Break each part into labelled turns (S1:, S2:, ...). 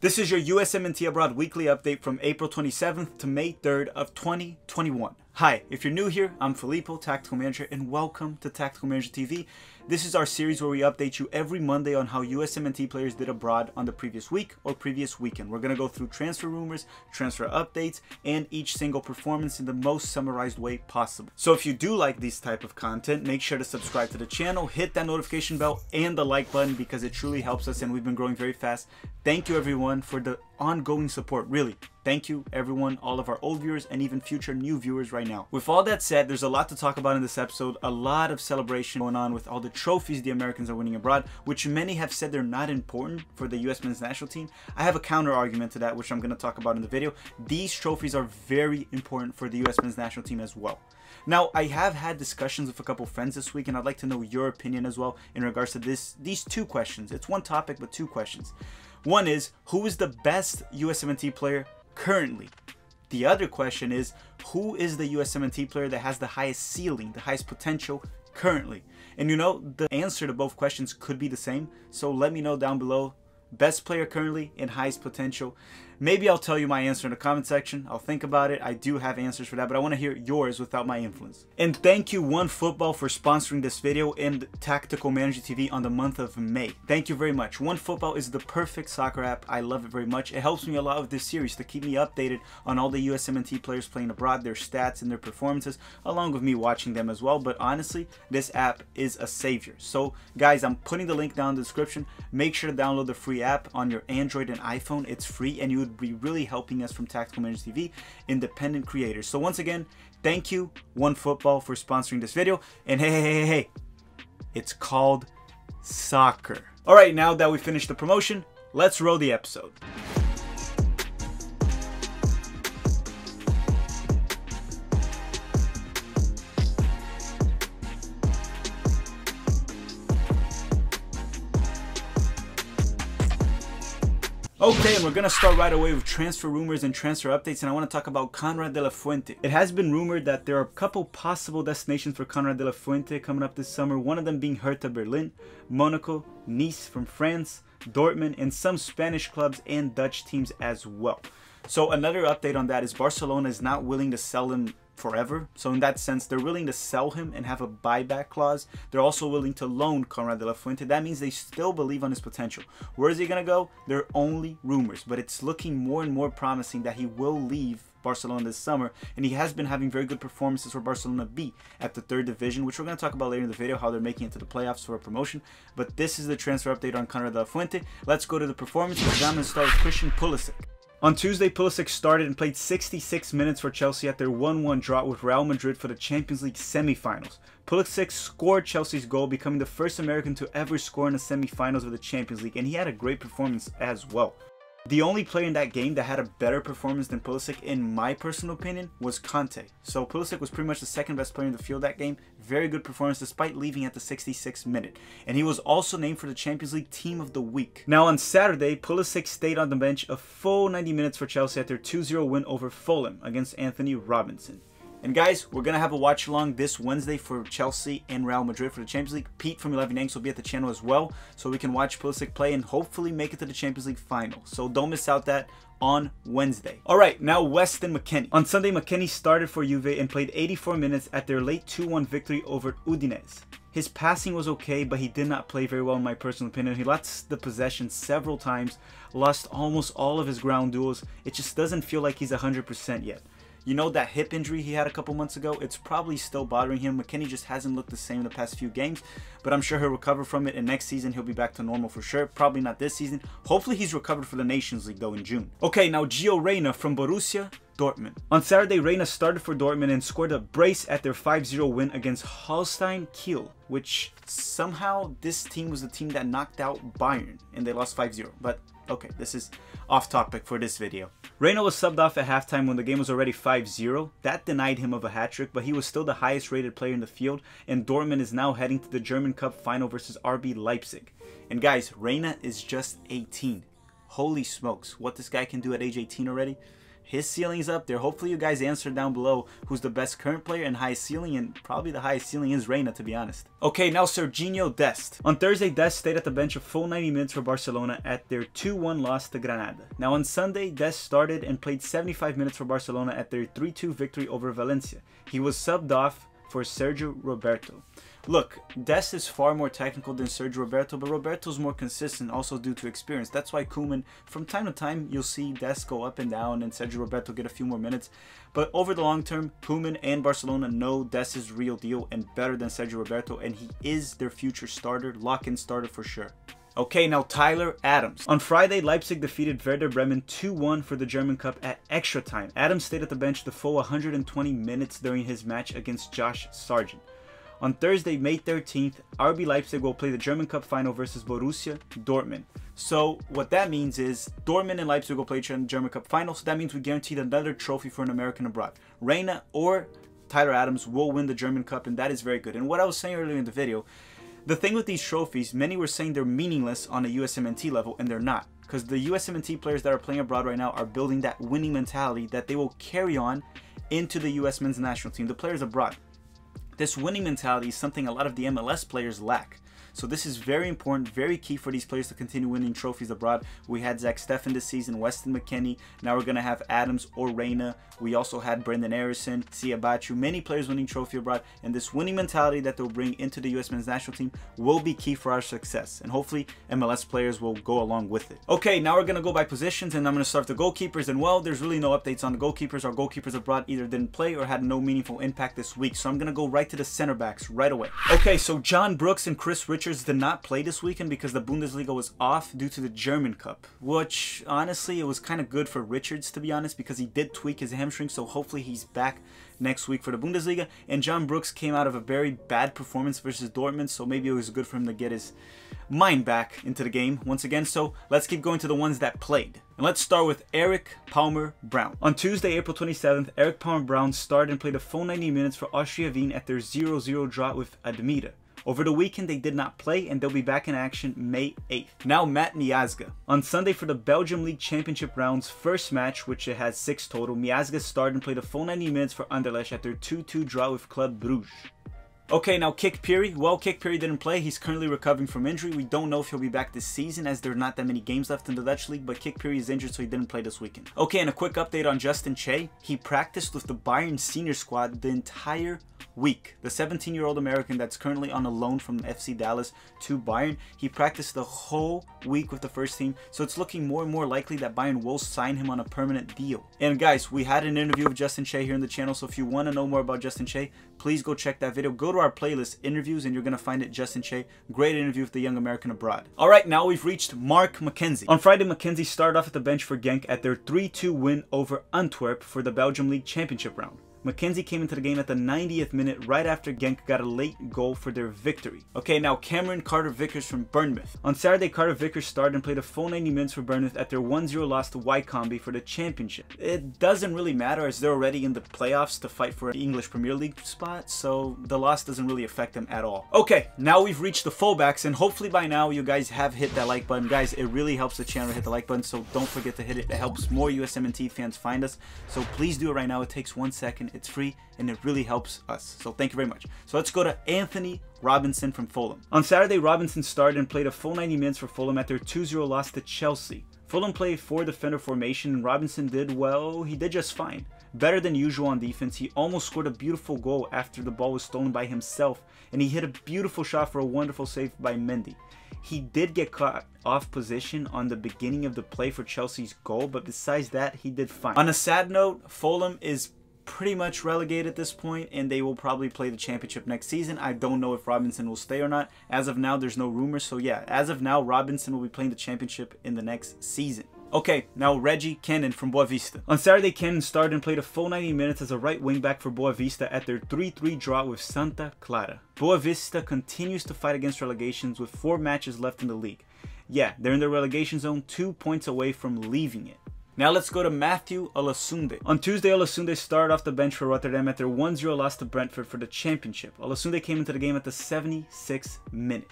S1: This is your USMNT Abroad weekly update from April 27th to May 3rd of 2021. Hi, if you're new here, I'm Filippo, Tactical Manager, and welcome to Tactical Manager TV. This is our series where we update you every Monday on how USMNT players did abroad on the previous week or previous weekend. We're going to go through transfer rumors, transfer updates, and each single performance in the most summarized way possible. So if you do like this type of content, make sure to subscribe to the channel, hit that notification bell, and the like button because it truly helps us and we've been growing very fast. Thank you everyone for the ongoing support, really. Thank you everyone, all of our old viewers and even future new viewers right now. With all that said, there's a lot to talk about in this episode, a lot of celebration going on with all the trophies the Americans are winning abroad, which many have said they're not important for the US men's national team. I have a counter argument to that, which I'm going to talk about in the video. These trophies are very important for the US men's national team as well. Now, I have had discussions with a couple friends this week, and I'd like to know your opinion as well in regards to these two questions. It's one topic, but two questions. One is, who is the best USMNT player currently? The other question is, who is the USMNT player that has the highest ceiling, the highest potential currently? And you know, the answer to both questions could be the same, so let me know down below. Best player currently and highest potential. Maybe I'll tell you my answer in the comment section. I'll think about it. I do have answers for that, but I want to hear yours without my influence. And thank you OneFootball for sponsoring this video and Tactical Manager TV on the month of May. Thank you very much. OneFootball is the perfect soccer app. I love it very much. It helps me a lot with this series to keep me updated on all the USMNT players playing abroad, their stats and their performances, along with me watching them as well. But honestly, this app is a savior. So guys, I'm putting the link down in the description. Make sure to download the free app on your Android and iPhone. It's free and you would be really helping us from Tactical Manager TV, independent creators. So once again, thank you OneFootball for sponsoring this video. And hey, it's called soccer. All right, now that we finished the promotion, let's roll the episode. Okay, and we're going to start right away with transfer rumors and transfer updates, and I want to talk about Konrad de la Fuente. It has been rumored that there are a couple possible destinations for Konrad de la Fuente coming up this summer, one of them being Hertha Berlin, Monaco, Nice from France, Dortmund, and some Spanish clubs and Dutch teams as well. So another update on that is Barcelona is not willing to sell him forever. So in that sense, they're willing to sell him and have a buyback clause. They're also willing to loan Konrad de la Fuente. That means they still believe on his potential. Where is he going to go? They're only rumors, but it's looking more and more promising that he will leave Barcelona this summer, and he has been having very good performances for Barcelona B at the 3rd division, which we're going to talk about later in the video, how they're making it to the playoffs for a promotion. But this is the transfer update on Konrad de la Fuente. Let's go to the performances. I'm going to start with Christian Pulisic. On Tuesday, Pulisic started and played 66 minutes for Chelsea at their 1-1 draw with Real Madrid for the Champions League semi-finals. Pulisic scored Chelsea's goal, becoming the first American to ever score in the semi-finals of the Champions League, and he had a great performance as well. The only player in that game that had a better performance than Pulisic, in my personal opinion, was Conte. So Pulisic was pretty much the second best player in the field that game. Very good performance despite leaving at the 66th minute. And he was also named for the Champions League Team of the Week. Now on Saturday, Pulisic stayed on the bench a full 90 minutes for Chelsea at their 2-0 win over Fulham against Anthony Robinson. And guys, we're going to have a watch along this Wednesday for Chelsea and Real Madrid for the Champions League. Pete from 11 Yanks will be at the channel as well, so we can watch Pulisic play and hopefully make it to the Champions League final. So don't miss out that on Wednesday. Alright, now Weston Mckennie. On Sunday, Mckennie started for Juve and played 84 minutes at their late 2-1 victory over Udinese. His passing was okay, but he did not play very well in my personal opinion. He lost the possession several times, lost almost all of his ground duels. It just doesn't feel like he's 100% yet. You know, that hip injury he had a couple months ago, it's probably still bothering him. Mckennie just hasn't looked the same in the past few games, but I'm sure he'll recover from it, and next season he'll be back to normal for sure. Probably not this season. Hopefully he's recovered for the Nations League though in June. Okay, now Gio Reyna from Borussia Dortmund. On Saturday, Reyna started for Dortmund and scored a brace at their 5-0 win against Holstein Kiel, which somehow this team was the team that knocked out Bayern, and they lost 5-0, but okay, this is off topic for this video. Reyna was subbed off at halftime when the game was already 5-0. That denied him of a hat-trick, but he was still the highest rated player in the field, and Dortmund is now heading to the German Cup final versus RB Leipzig. And guys, Reyna is just 18. Holy smokes, what this guy can do at age 18 already. his ceiling's up there. Hopefully you guys answer down below who's the best current player and highest ceiling, and probably the highest ceiling is Reyna, to be honest. Okay, now Sergino Dest. On Thursday, Dest stayed at the bench a full 90 minutes for Barcelona at their 2-1 loss to Granada. Now on Sunday, Dest started and played 75 minutes for Barcelona at their 3-2 victory over Valencia. He was subbed off for Sergio Roberto. Look, Dest is far more technical than Sergio Roberto, but Roberto's more consistent, also due to experience. That's why Koeman, from time to time, you'll see Dest go up and down and Sergio Roberto get a few more minutes. But over the long term, Koeman and Barcelona know Dest is real deal and better than Sergio Roberto, and he is their future starter, lock-in starter for sure. Okay, now Tyler Adams. On Friday, Leipzig defeated Werder Bremen 2-1 for the German Cup at extra time. Adams stayed at the bench the full 120 minutes during his match against Josh Sargent. On Thursday, May 13th, RB Leipzig will play the German Cup final versus Borussia Dortmund. So what that means is Dortmund and Leipzig will play each other in the German Cup final, so that means we guaranteed another trophy for an American abroad. Reyna or Tyler Adams will win the German Cup, and that is very good. And what I was saying earlier in the video, the thing with these trophies, many were saying they're meaningless on a USMNT level, and they're not. Because the USMNT players that are playing abroad right now are building that winning mentality that they will carry on into the US men's national team, the players abroad. This winning mentality is something a lot of the MLS players lack. So this is very important, very key for these players to continue winning trophies abroad. We had Zach Steffen this season, Weston Mckennie. Now we're going to have Adams or Reyna. We also had Brenden Aaronson, Siabachu, many players winning trophy abroad. And this winning mentality that they'll bring into the US men's national team will be key for our success. And hopefully MLS players will go along with it. Okay, now we're going to go by positions, and I'm going to start the goalkeepers. And well, there's really no updates on the goalkeepers. Our goalkeepers abroad either didn't play or had no meaningful impact this week. So I'm going to go right to the center backs right away. Okay, so John Brooks and Chris Richards did not play this weekend because the Bundesliga was off due to the German Cup, which honestly it was kind of good for Richards, to be honest, because he did tweak his hamstring, so hopefully he's back next week for the Bundesliga. And John Brooks came out of a very bad performance versus Dortmund, so maybe it was good for him to get his mind back into the game once again. So let's keep going to the ones that played. And let's start with Eric Palmer Brown. On Tuesday, April 27th, Eric Palmer Brown started and played a full 90 minutes for Austria Wien at their 0-0 draw with Admira. Over the weekend, they did not play, and they'll be back in action May 8th. Now, Matt Miazga. On Sunday, for the Belgium League Championship round's first match, which it has 6 total, Miazga started and played a full 90 minutes for Anderlecht at their 2-2 draw with Club Brugge. Okay, now Kik Piri. Well, Kik Piri didn't play. He's currently recovering from injury. We don't know if he'll be back this season, as there are not that many games left in the Dutch league, but Kik Piri is injured, so he didn't play this weekend. Okay, and a quick update on Justin Che. He practiced with the Bayern senior squad the entire week. The 17-year-old American that's currently on a loan from FC Dallas to Bayern, he practiced the whole week with the first team, so it's looking more and more likely that Bayern will sign him on a permanent deal. And guys, we had an interview with Justin Che here in the channel, so if you want to know more about Justin Che, please go check that video. Go to our playlist, interviews, and you're going to find it, Justin Che. Great interview with the young American abroad. Alright, now we've reached Mark McKenzie. On Friday, McKenzie started off at the bench for Genk at their 3-2 win over Antwerp for the Belgium League Championship round. McKenzie came into the game at the 90th minute right after Genk got a late goal for their victory. Okay, now Cameron Carter-Vickers from Bournemouth. On Saturday, Carter-Vickers started and played a full 90 minutes for Bournemouth at their 1-0 loss to Wycombe for the championship. It doesn't really matter as they're already in the playoffs to fight for an English Premier League spot, so the loss doesn't really affect them at all. Okay, now we've reached the fullbacks, and hopefully by now you guys have hit that like button. Guys, it really helps the channel to hit the like button, so don't forget to hit it. It helps more USMNT fans find us, so please do it right now. It takes 1 second. It's free and it really helps us. So thank you very much. So let's go to Anthony Robinson from Fulham. On Saturday, Robinson started and played a full 90 minutes for Fulham at their 2-0 loss to Chelsea. Fulham played 4-defender formation and Robinson did, well, he did just fine. Better than usual on defense. He almost scored a beautiful goal after the ball was stolen by himself, and he hit a beautiful shot for a wonderful save by Mendy. He did get caught off position on the beginning of the play for Chelsea's goal, but besides that, he did fine. On a sad note, Fulham is pretty much relegated at this point, and they will probably play the championship next season. I don't know if Robinson will stay or not. As of now, there's no rumors, so yeah, as of now, Robinson will be playing the championship in the next season. Okay, now Reggie Cannon from Boa Vista. On Saturday, Cannon started and played a full 90 minutes as a right wing back for Boa Vista at their 3-3 draw with Santa Clara. Boa Vista continues to fight against relegations with 4 matches left in the league. Yeah, they're in the relegation zone, 2 points away from leaving it. Now let's go to Mathew Olasunde. On Tuesday, Olasunde started off the bench for Rotterdam at their 1-0 loss to Brentford for the championship. Olasunde came into the game at the 76th minute.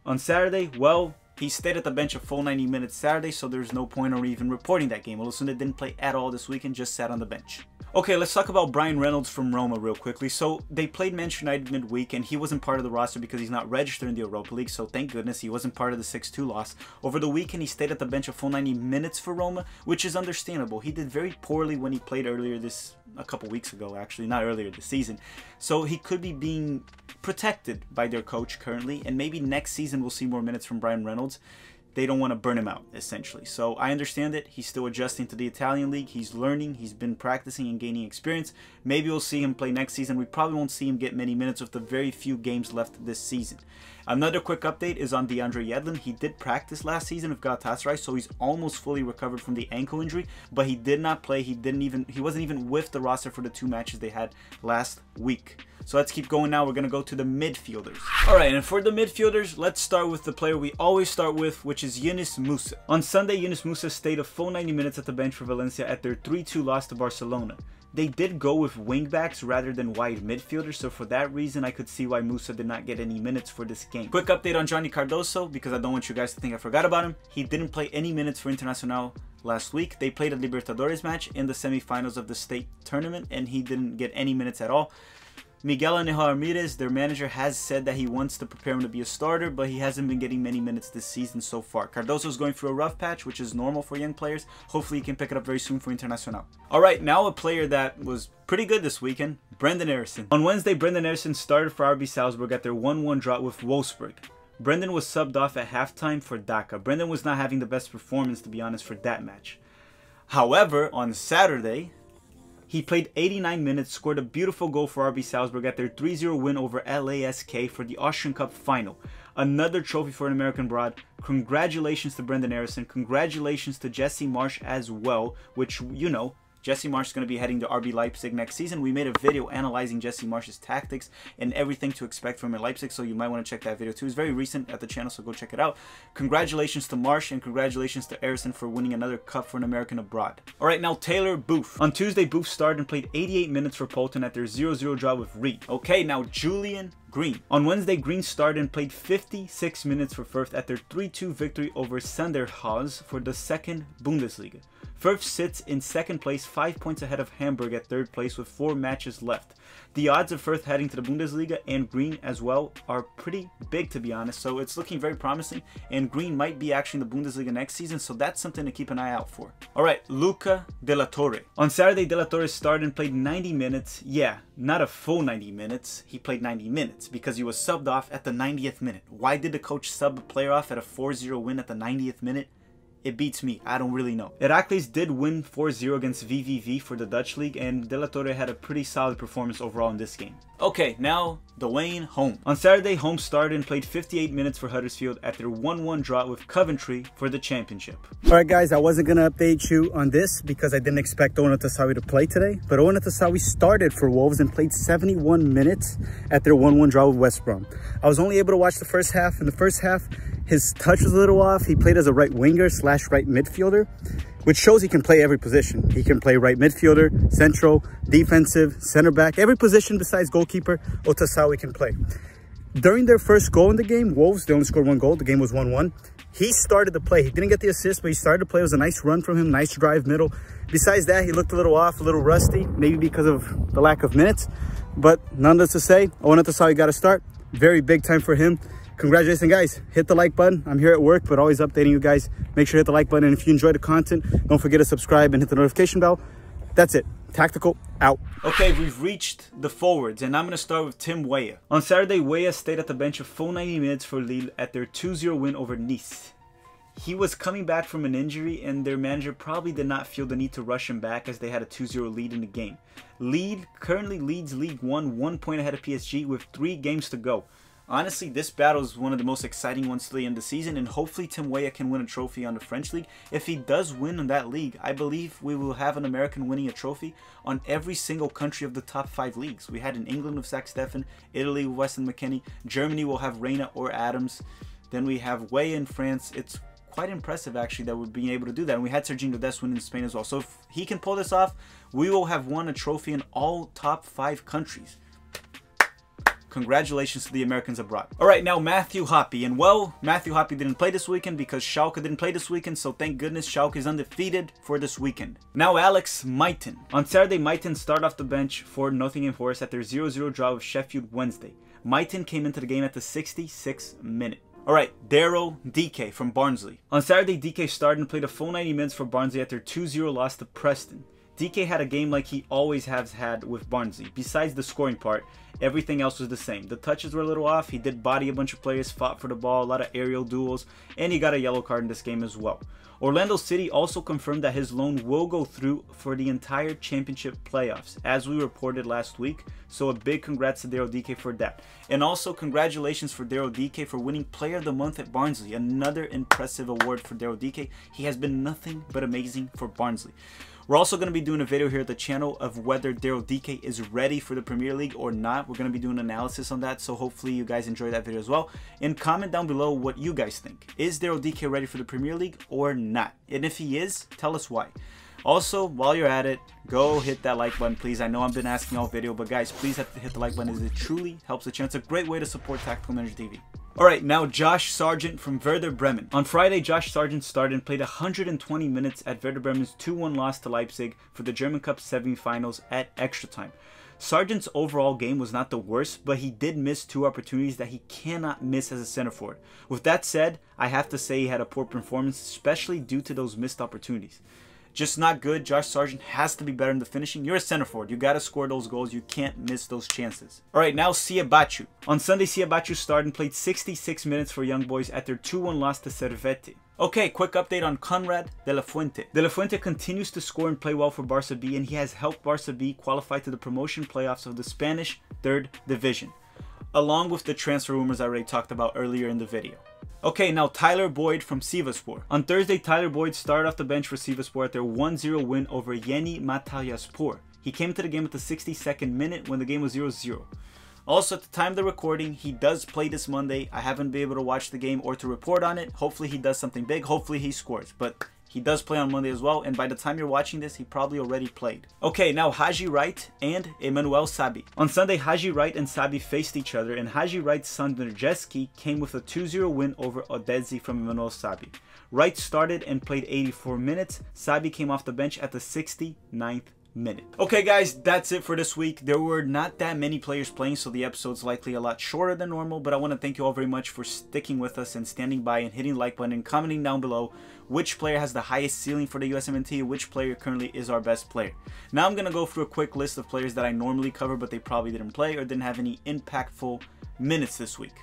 S1: On Saturday, well, He stayed at the bench a full 90 minutes Saturday, so there's no point or even reporting that game. Osasuna didn't play at all this weekend, just sat on the bench. Okay, let's talk about Bryan Reynolds from Roma real quickly. So they played Manchester United midweek, and he wasn't part of the roster because he's not registered in the Europa League, so thank goodness he wasn't part of the 6-2 loss. Over the weekend, he stayed at the bench a full 90 minutes for Roma, which is understandable. He did very poorly when he played a couple weeks ago, actually, not earlier this season. So he could be being protected by their coach currently, and maybe next season we'll see more minutes from Bryan Reynolds. They don't want to burn him out, essentially. So I understand it. He's still adjusting to the Italian league. He's learning. He's been practicing and gaining experience. Maybe we'll see him play next season. We probably won't see him get many minutes with the very few games left this season. Another quick update is on DeAndre Yedlin. He did practice last season with Galatasaray, so he's almost fully recovered from the ankle injury, but he did not play. He wasn't even with the roster for the 2 matches they had last week. So let's keep going now. We're going to go to the midfielders. Alright, and for the midfielders, let's start with the player we always start with, which is Yunus Musah. On Sunday, Yunus Musah stayed a full 90 minutes at the bench for Valencia at their 3-2 loss to Barcelona. They did go with wingbacks rather than wide midfielders, so for that reason, I could see why Musah did not get any minutes for this game. Quick update on Johnny Cardoso, because I don't want you guys to think I forgot about him. He didn't play any minutes for Internacional last week. They played a Libertadores match in the semifinals of the state tournament, and he didn't get any minutes at all. Miguel Angel Ramirez, their manager, has said that he wants to prepare him to be a starter, but he hasn't been getting many minutes this season so far. Cardoso is going through a rough patch, which is normal for young players. Hopefully he can pick it up very soon for Internacional. Alright, now a player that was pretty good this weekend, Brenden Aaronson. On Wednesday, Brenden Aaronson started for RB Salzburg at their 1-1 draw with Wolfsburg. Brenden was subbed off at halftime for Daka. Brenden was not having the best performance, to be honest, for that match. However, on Saturday, he played 89 minutes, scored a beautiful goal for RB Salzburg at their 3-0 win over LASK for the Austrian Cup final. Another trophy for an American broad. Congratulations to Brenden Aaronson. Congratulations to Jesse Marsch as well, which, you know, Jesse Marsch is going to be heading to RB Leipzig next season. We made a video analyzing Jesse Marsch's tactics and everything to expect from him in Leipzig, so you might want to check that video too. It's very recent at the channel, so go check it out. Congratulations to Marsch and congratulations to Aaronson for winning another cup for an American abroad. Alright, now Taylor Booth. On Tuesday, Booth started and played 88 minutes for Bolton at their 0-0 draw with Reed. Okay, now Julian Green. On Wednesday, Green started and played 56 minutes for Fürth at their 3-2 victory over Sanderhaus for the 2nd Bundesliga. Fürth sits in 2nd place, 5 points ahead of Hamburg at 3rd place with 4 matches left. The odds of Fürth heading to the Bundesliga and Green as well are pretty big, to be honest, so it's looking very promising, and Green might be actually in the Bundesliga next season, so that's something to keep an eye out for. Alright, Luca De La Torre. On Saturday, De La Torre started and played 90 minutes. Yeah, not a full 90 minutes. He played 90 minutes because he was subbed off at the 90th minute. Why did the coach sub a player off at a 4-0 win at the 90th minute? It beats me. I don't really know. Heracles did win 4-0 against VVV for the Dutch league, and De La Torre had a pretty solid performance overall in this game. Okay, now Dwayne Holm. On Saturday, Holm started and played 58 minutes for Huddersfield at their 1-1 draw with Coventry for the championship.
S2: Alright guys, I wasn't going to update you on this because I didn't expect Ona Tasawi to play today, but Ona Tasawi started for Wolves and played 71 minutes at their 1-1 draw with West Brom. I was only able to watch the first half. In the first half, his touch was a little off. He played as a right winger / right midfielder, which shows he can play every position. He can play right midfielder, central, defensive, center back. Every position besides goalkeeper, Otasawi can play. During their first goal in the game, Wolves, they only scored 1 goal. The game was 1-1. He started to play. He didn't get the assist, but he started to play. It was a nice run from him, nice drive middle. Besides that, he looked a little off, a little rusty, maybe because of the lack of minutes. But nonetheless to say, Ona Tasawi got to start. Very big time for him. Congratulations, guys. Hit the like button. I'm here at work, but always updating you guys. Make sure to hit the like button. And if you enjoy the content, don't forget to subscribe and hit the notification bell. That's it. Tactical out.
S1: Okay, we've reached the forwards, and I'm going to start with Tim Weah. On Saturday, Weah stayed at the bench a full 90 minutes for Lille at their 2-0 win over Nice. He was coming back from an injury, and their manager probably did not feel the need to rush him back as they had a 2-0 lead in the game. Lille currently leads League 1, 1 point ahead of PSG with 3 games to go. Honestly, this battle is one of the most exciting ones to the end of the season, and hopefully Tim Weah can win a trophy on the French league. If he does win in that league, I believe we will have an American winning a trophy on every single country of the top 5 leagues. We had in England with Zach Steffen, Italy with Weston Mckennie, Germany will have Reyna or Adams, then we have Weah in France. It's quite impressive actually that we're being able to do that, and we had Sergino Dest win in Spain as well. So if he can pull this off, we will have won a trophy in all top 5 countries. congratulations to the Americans abroad. Alright, now Mathew Hoppe. And well, Mathew Hoppe didn't play this weekend because Schalke didn't play this weekend, so thank goodness Schalke is undefeated for this weekend. Now Alex Maitan. On Saturday, Maitan started off the bench for Nottingham Forest at their 0-0 draw with Sheffield Wednesday. Maitan came into the game at the 66th minute. Alright, Daryl Dike from Barnsley. On Saturday, Dike started and played a full 90 minutes for Barnsley at their 2-0 loss to Preston. Dike had a game like he always has had with Barnsley. Besides the scoring part, everything else was the same. The touches were a little off, he did body a bunch of players, fought for the ball, a lot of aerial duels, and he got a yellow card in this game as well. Orlando City also confirmed that his loan will go through for the entire championship playoffs, as we reported last week, so a big congrats to Daryl Dike for that. And also congratulations for Daryl Dike for winning Player of the Month at Barnsley, another impressive award for Daryl Dike. He has been nothing but amazing for Barnsley. We're also going to be doing a video here at the channel of whether Daryl Dike is ready for the Premier League or not. We're going to be doing an analysis on that, so hopefully you guys enjoy that video as well. And comment down below what you guys think. Is Daryl Dike ready for the Premier League or not? And if he is, tell us why. Also, while you're at it, go hit that like button, please. I know I've been asking all video, but guys, please have to hit the like button as it truly helps the channel. It's a great way to support Tactical Manager TV. Alright, now Josh Sargent from Werder Bremen. On Friday, Josh Sargent started and played 120 minutes at Werder Bremen's 2-1 loss to Leipzig for the German Cup semi-finals at extra time. Sargent's overall game was not the worst, but he did miss 2 opportunities that he cannot miss as a center forward. With that said, I have to say he had a poor performance, especially due to those missed opportunities. Just not good. Josh Sargent has to be better in the finishing. You're a center forward. You got to score those goals. You can't miss those chances. Alright, now Siebatcheu. On Sunday, Siebatcheu started and played 66 minutes for Young Boys at their 2-1 loss to Servette. Okay, quick update on Conrad de la Fuente. De la Fuente continues to score and play well for Barca B, and he has helped Barca B qualify to the promotion playoffs of the Spanish 3rd Division, along with the transfer rumors I already talked about earlier in the video. Okay, now Tyler Boyd from Sivasspor. On Thursday, Tyler Boyd started off the bench for Sivasspor at their 1-0 win over Yeni Malatyaspor. He came to the game at the 62nd minute when the game was 0-0. Also, at the time of the recording, he does play this Monday. I haven't been able to watch the game or to report on it. Hopefully he does something big. Hopefully he scores. But he does play on Monday as well, and by the time you're watching this, he probably already played. Okay, now Haji Wright and Emmanuel Sabi. On Sunday, Haji Wright and Sabi faced each other, and Haji Wright's son Nerjeski came with a 2-0 win over Odesi from Emmanuel Sabi. Wright started and played 84 minutes. Sabi came off the bench at the 69th minute. Okay guys, that's it for this week. There were not that many players playing, so the episode's likely a lot shorter than normal, but I want to thank you all very much for sticking with us and standing by and hitting the like button and commenting down below which player has the highest ceiling for the USMNT, which player currently is our best player. Now I'm going to go through a quick list of players that I normally cover but they probably didn't play or didn't have any impactful minutes this week.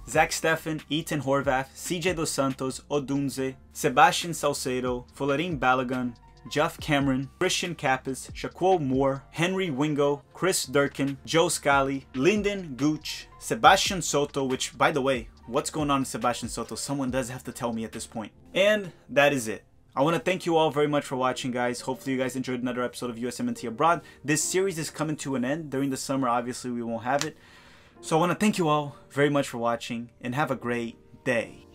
S1: Zach Steffen, Ethan Horvath, CJ Dos Santos, Odunze, Sebastian Salcedo, Folarin Balogun, Jeff Cameron, Christian Kappas, Shaquille Moore, Henry Wingo, Chris Durkin, Joe Scally, Lyndon Gooch, Sebastian Soto, which, by the way, what's going on with Sebastian Soto? Someone does have to tell me at this point. And that is it. I want to thank you all very much for watching, guys. Hopefully you guys enjoyed another episode of USMNT Abroad. This series is coming to an end. During the summer, obviously, we won't have it. So I want to thank you all very much for watching, and have a great day.